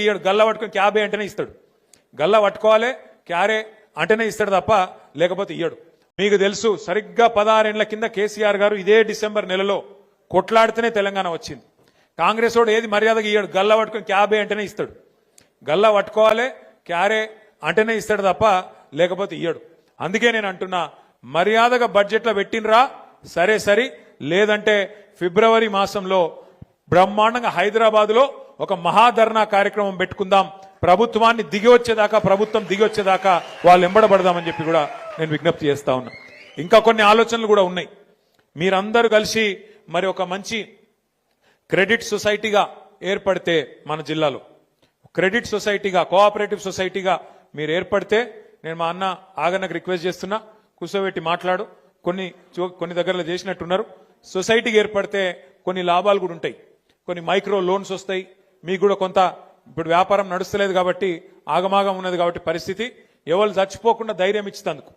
ఇయ్యడు. గల్ల పట్టుకొని క్యాబే అంటేనే ఇస్తాడు. గల్ల పట్టుకోవాలి క్యారే అంటేనే ఇస్తాడు తప్ప లేకపోతే ఇయ్యడు. మీకు తెలుసు సరిగ్గా 16 ఏళ్ల కింద కేసీఆర్ గారు ఇదే డిసెంబర్ నెలలో కొట్లాడితేనే తెలంగాణ వచ్చింది. కాంగ్రెస్ వాడు ఏది మర్యాదగా ఇయ్యడు. గల్ల పట్టుకొని క్యాబే అంటేనే ఇస్తాడు. గల్ల పట్టుకోవాలి క్యారే అంటేనే ఇస్తాడు తప్ప లేకపోతే ఇయ్యడు. అందుకే నేను అంటున్నా, మర్యాదగా బడ్జెట్లో పెట్టినరా సరే సరి, లేదంటే ఫిబ్రవరి మాసంలో బ్రహ్మాండంగా హైదరాబాద్లో ఒక మహాధర్నా కార్యక్రమం పెట్టుకుందాం. ప్రభుత్వం దిగి వచ్చేదాకా వాళ్ళు ఎంబడబడదామని చెప్పి కూడా నేను విజ్ఞప్తి చేస్తా ఉన్నా. ఇంకా కొన్ని ఆలోచనలు కూడా ఉన్నాయి. మీరందరూ కలిసి మరి ఒక మంచి క్రెడిట్ సొసైటీగా ఏర్పడితే, మన జిల్లాలో క్రెడిట్ సొసైటీగా, కోఆపరేటివ్ సొసైటీగా మీరు ఏర్పడితే, నేను మా అన్న ఆగన్నకు రిక్వెస్ట్ చేస్తున్నా, కూర్చోబెట్టి మాట్లాడు. కొన్ని దగ్గరలో చేసినట్టున్నారు. సొసైటీకి ఏర్పడితే కొన్ని లాభాలు కూడా ఉంటాయి. కొన్ని మైక్రో లోన్స్ వస్తాయి. మీకు కూడా కొంత, ఇప్పుడు వ్యాపారం నడుస్తలేదు కాబట్టి ఆగమాగం ఉన్నది కాబట్టి పరిస్థితి, ఎవరు చచ్చిపోకుండా ధైర్యం ఇచ్చేందుకు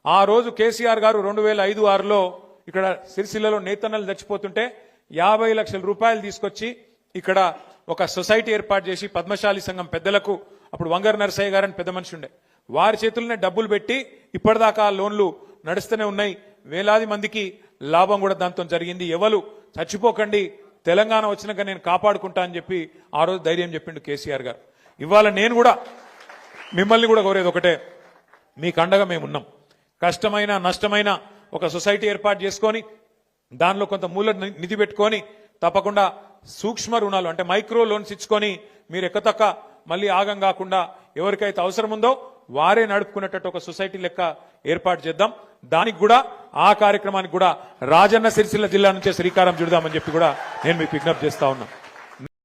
ఆ రోజు కేసీఆర్ గారు 2005-6లో ఇక్కడ సిరిసిల్లలో నేతన్నలు చచ్చిపోతుంటే 50 లక్షల రూపాయలు తీసుకొచ్చి ఇక్కడ ఒక సొసైటీ ఏర్పాటు చేసి, పద్మశాలి సంఘం పెద్దలకు, అప్పుడు వంగర్ నరసయ్య గారని పెద్ద మనిషి ఉండే, వారి చేతుల్లోనే డబ్బులు పెట్టి ఇప్పటిదాకా లోన్లు నడుస్తూనే ఉన్నాయి. వేలాది మందికి లాభం కూడా దాంతో జరిగింది. ఎవరు చచ్చిపోకండి, తెలంగాణ వచ్చినాక నేను కాపాడుకుంటా అని చెప్పి ఆ రోజు ధైర్యం చెప్పిండు కేసీఆర్ గారు. ఇవాళ నేను కూడా మిమ్మల్ని కూడా కోరేది ఒకటే, మీకు అండగా మేమున్నాం. కష్టమైన నష్టమైన ఒక సొసైటీ ఏర్పాటు చేసుకొని దానిలో కొంత మూల నిధి పెట్టుకొని తప్పకుండా సూక్ష్మ రుణాలు అంటే మైక్రో లోన్స్ ఇచ్చుకొని మీరు ఎక్కతక్క మళ్ళీ ఆగం కాకుండా ఎవరికైతే అవసరం ఉందో వారే నడుపుకునేటట్టు ఒక సొసైటీ లెక్క ఏర్పాటు చేద్దాం. దానికి కూడా, ఆ కార్యక్రమానికి కూడా రాజన్న సిరిసిల్ల జిల్లా నుంచే శ్రీకారం చుడదామని చెప్పి కూడా నేను మీకు విజ్ఞప్తి చేస్తా ఉన్నా.